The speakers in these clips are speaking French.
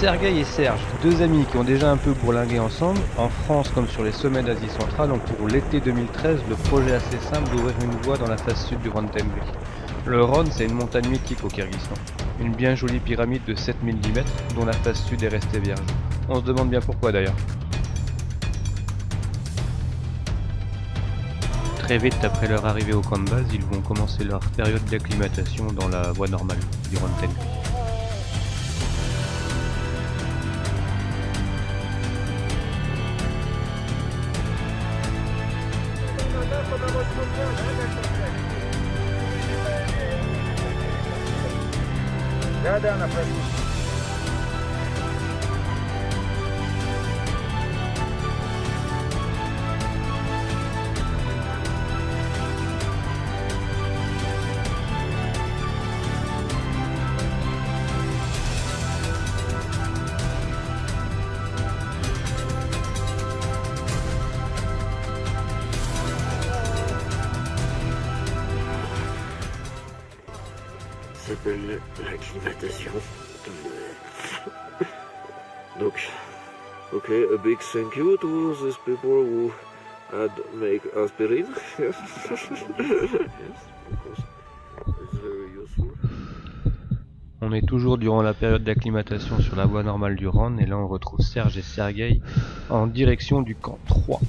Sergueï et Serge, deux amis qui ont déjà un peu bourlingué ensemble, en France comme sur les sommets d'Asie centrale, ont pour l'été 2013 le projet assez simple d'ouvrir une voie dans la face sud du Rhontembé. Le Rhône, c'est une montagne mythique au Kyrgyzstan. Une bien jolie pyramide de 7010 mètres dont la face sud est restée vierge. On se demande bien pourquoi d'ailleurs. Très vite après leur arrivée au camp de base, ils vont commencer leur période d'acclimatation dans la voie normale du Rhontembé. Ça s'appelle l'acclimatation. Donc, okay, a big thank you to these people who had make aspirin. Yes, because it's very useful. On est toujours durant la période d'acclimatation sur la voie normale du Rhône et là on retrouve Serge et Sergueï en direction du camp 3.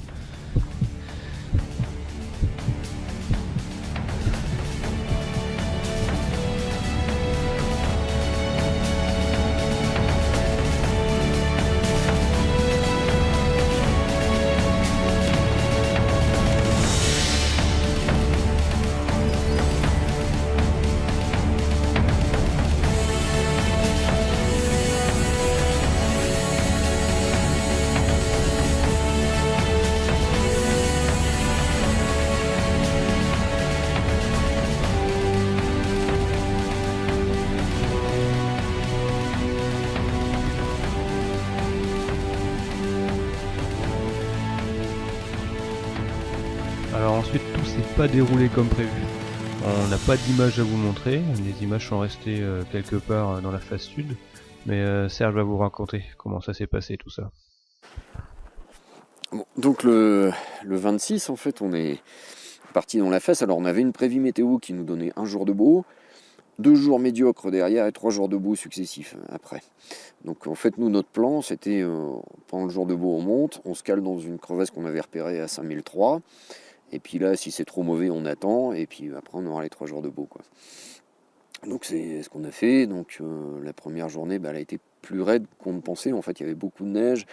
Alors ensuite tout s'est pas déroulé comme prévu. On n'a pas d'image à vous montrer, les images sont restées quelque part dans la face sud, mais Serge va vous raconter comment ça s'est passé tout ça. Bon, donc le 26, en fait, on est parti dans la face. Alors on avait une prévue météo qui nous donnait un jour de beau, 2 jours médiocres derrière et 3 jours de beau successifs après. Donc en fait, nous, notre plan, c'était pendant le jour de beau, on monte, on se cale dans une crevasse qu'on avait repérée à 5003. Et puis là, si c'est trop mauvais, on attend. Et puis après, on aura les 3 jours de beau, quoi. Donc c'est ce qu'on a fait. Donc la première journée, elle a été plus raide qu'on ne pensait. En fait, il y avait beaucoup de neige.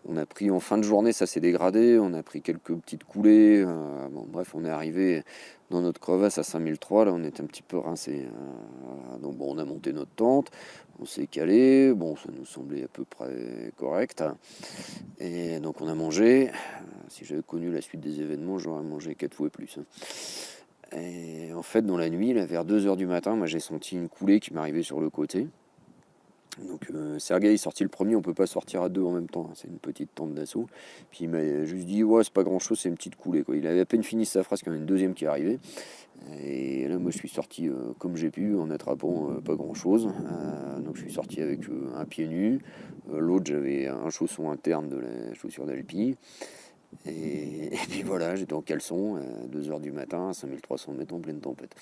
On a pris en fin de journée, ça s'est dégradé. On a pris quelques petites coulées. Bon, bref, on est arrivé dans notre crevasse à 5003. Là, on était un petit peu rincé. Donc bon, on a monté notre tente. On s'est calé. Bon, ça nous semblait à peu près correct. Et donc on a mangé. Si j'avais connu la suite des événements, j'aurais mangé 4 fois plus. Et en fait, dans la nuit, là, vers 2 h du matin, moi j'ai senti une coulée qui m'arrivait sur le côté. Donc Sergueï est sorti le premier, on peut pas sortir à deux en même temps, hein, c'est une petite tente d'assaut. Puis il m'a juste dit ouais c'est pas grand chose, c'est une petite coulée quoi. Il avait à peine fini sa phrase quand il y en a une deuxième qui est arrivée. Et là moi je suis sorti comme j'ai pu en attrapant pas grand chose. Donc je suis sorti avec un pied nu, l'autre j'avais un chausson interne de la chaussure d'Alpi. Et puis voilà, j'étais en caleçon à 2 h du matin, à 5300 mètres en pleine tempête.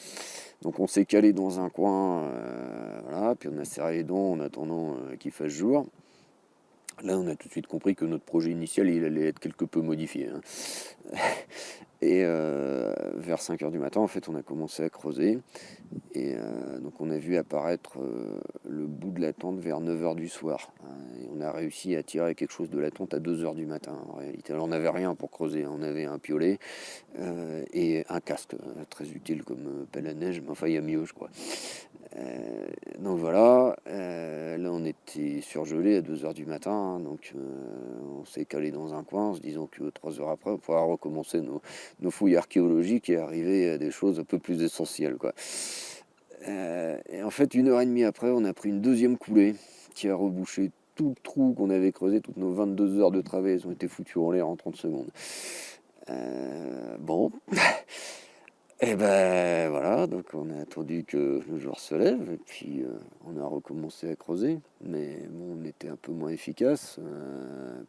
Donc on s'est calé dans un coin, voilà, puis on a serré les dents en attendant qu'il fasse jour. Là, on a tout de suite compris que notre projet initial, il allait être quelque peu modifié. Hein. Et vers 5 h du matin, en fait, on a commencé à creuser. Et donc on a vu apparaître le bout de la tente vers 9 h du soir. Et on a réussi à tirer quelque chose de la tente à 2 h du matin, en réalité. Alors on n'avait rien pour creuser, hein. On avait un piolet et un casque, très utile comme pelle à neige, mais enfin il y a mieux, je crois. Donc voilà, là on était surgelé à 2 h du matin, hein, donc on s'est calé dans un coin en se disant que 3 heures après on pourra recommencer nos fouilles archéologiques et arriver à des choses un peu plus essentielles, quoi. Et en fait 1 h 30 après on a pris une deuxième coulée qui a rebouché tout le trou qu'on avait creusé, toutes nos 22 heures de travail, elles ont été foutues en l'air en 30 secondes. Bon... Et Et ben voilà, donc on a attendu que le jour se lève, et puis on a recommencé à creuser. Mais bon, on était un peu moins efficace,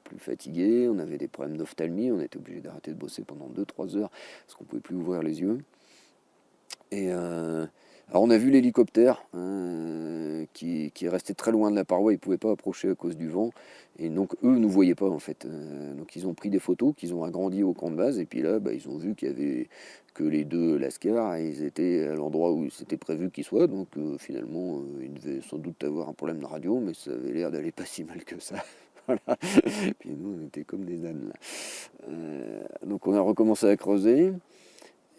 plus fatigué, on avait des problèmes d'ophtalmie, on était obligé d'arrêter de bosser pendant 2-3 heures, parce qu'on pouvait plus ouvrir les yeux. Et alors on a vu l'hélicoptère qui est resté très loin de la paroi, ils ne pouvaient pas approcher à cause du vent, et donc eux ne nous voyaient pas en fait. Donc ils ont pris des photos qu'ils ont agrandi au camp de base, et puis là ils ont vu qu'il y avait que les 2 lascars, et ils étaient à l'endroit où c'était prévu qu'ils soient, donc finalement ils devaient sans doute avoir un problème de radio, mais ça avait l'air d'aller pas si mal que ça. Voilà. Puis nous on était comme des ânes là. Donc on a recommencé à creuser.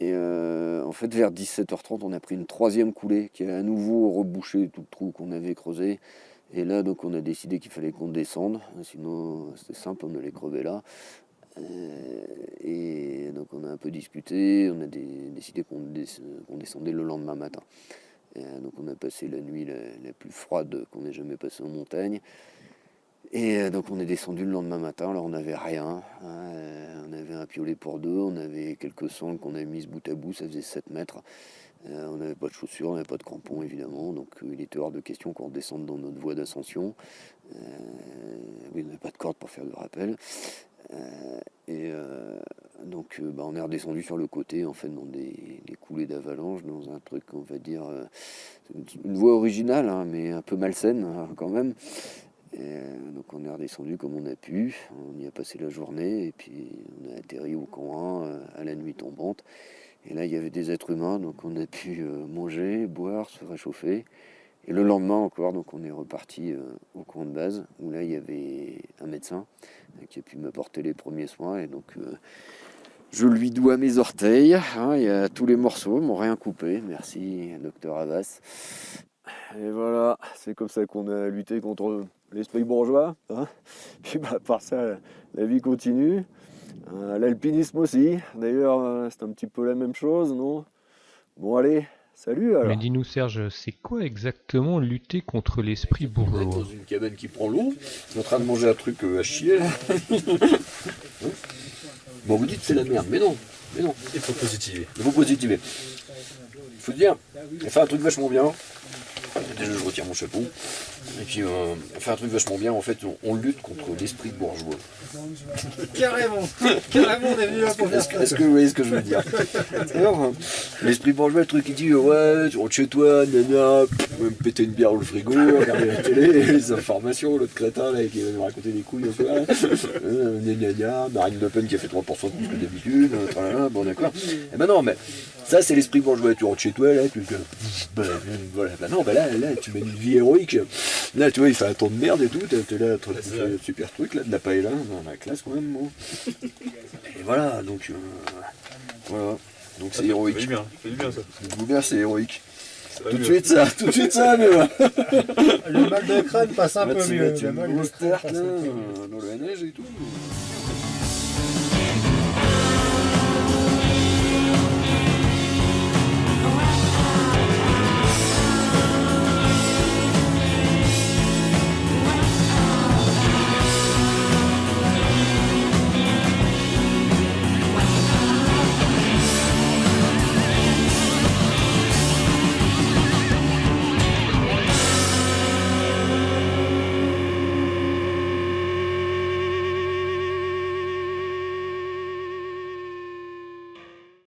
Et en fait, vers 17h30, on a pris une 3e coulée qui a à nouveau rebouché tout le trou qu'on avait creusé. Et là, donc, on a décidé qu'il fallait qu'on descende. Sinon, c'était simple, on allait crever là. Et donc, on a un peu discuté. On a décidé qu'on descendait le lendemain matin. Donc, on a passé la nuit la plus froide qu'on ait jamais passée en montagne. Et donc on est descendu le lendemain matin, alors on n'avait rien, on avait un piolet pour 2, on avait quelques sangles qu'on avait mises bout à bout, ça faisait 7 mètres, on n'avait pas de chaussures, on n'avait pas de crampons évidemment, donc il était hors de question qu'on redescende dans notre voie d'ascension, oui, on n'avait pas de corde pour faire de rappel, donc on est redescendu sur le côté en fait dans des coulées d'avalanche, dans un truc on va dire, une voie originale hein, mais un peu malsaine hein, quand même. Donc on est redescendu comme on a pu, on y a passé la journée et puis on a atterri au camp 1 à la nuit tombante. Et là il y avait des êtres humains, donc on a pu manger, boire, se réchauffer. Et le lendemain encore, donc on est reparti au camp de base où là il y avait un médecin qui a pu m'apporter les premiers soins et donc je lui dois mes orteils. Hein, il y a tous les morceaux, ils m'ont rien coupé. Merci docteur Havas. Et voilà, c'est comme ça qu'on a lutté contre l'esprit bourgeois. Hein. Puis à part ça, la vie continue. L'alpinisme aussi. D'ailleurs, c'est un petit peu la même chose, non? Bon allez, salut alors. Mais dis-nous Serge, c'est quoi exactement lutter contre l'esprit bourgeois? Dans une cabane qui prend l'eau, en train de manger un truc à chier. Bon, vous dites c'est la merde, mais non. Il faut positiver. Il faut positiver. Il faut dire, elle fait un truc vachement bien. Déjà, je retire mon chapeau. Et puis, on fait un truc vachement bien. En fait, on lutte contre l'esprit bourgeois. Carrément, on est venu là pour faire ça. Est-ce que vous voyez ce que je veux dire? Alors, l'esprit bourgeois, le truc qui dit ouais, tu rentres chez toi, nana, me péter une bière au frigo, regarder la télé, les informations, l'autre crétin là, qui va nous raconter des couilles, gna, Marine Le Pen qui a fait 3% de plus que d'habitude, bon d'accord. Et ben non, mais ça c'est l'esprit bourgeois, tu rentres chez toi là, voilà, ben non, ben là, tu mènes une vie héroïque. Là, tu vois, il fait un temps de merde et tout, t'es là, tu fais un super truc là, de la paella, dans la classe quand même. Bon. Et voilà, donc voilà, donc c'est héroïque. C'est du bien ça. Vous bien, c'est héroïque. Tout de suite ça, mais ouais. Le mal de crâne passe un peu mieux. Tu Le mal une de grosse crâne tarte passe là, un peu mieux. dans la neige et tout.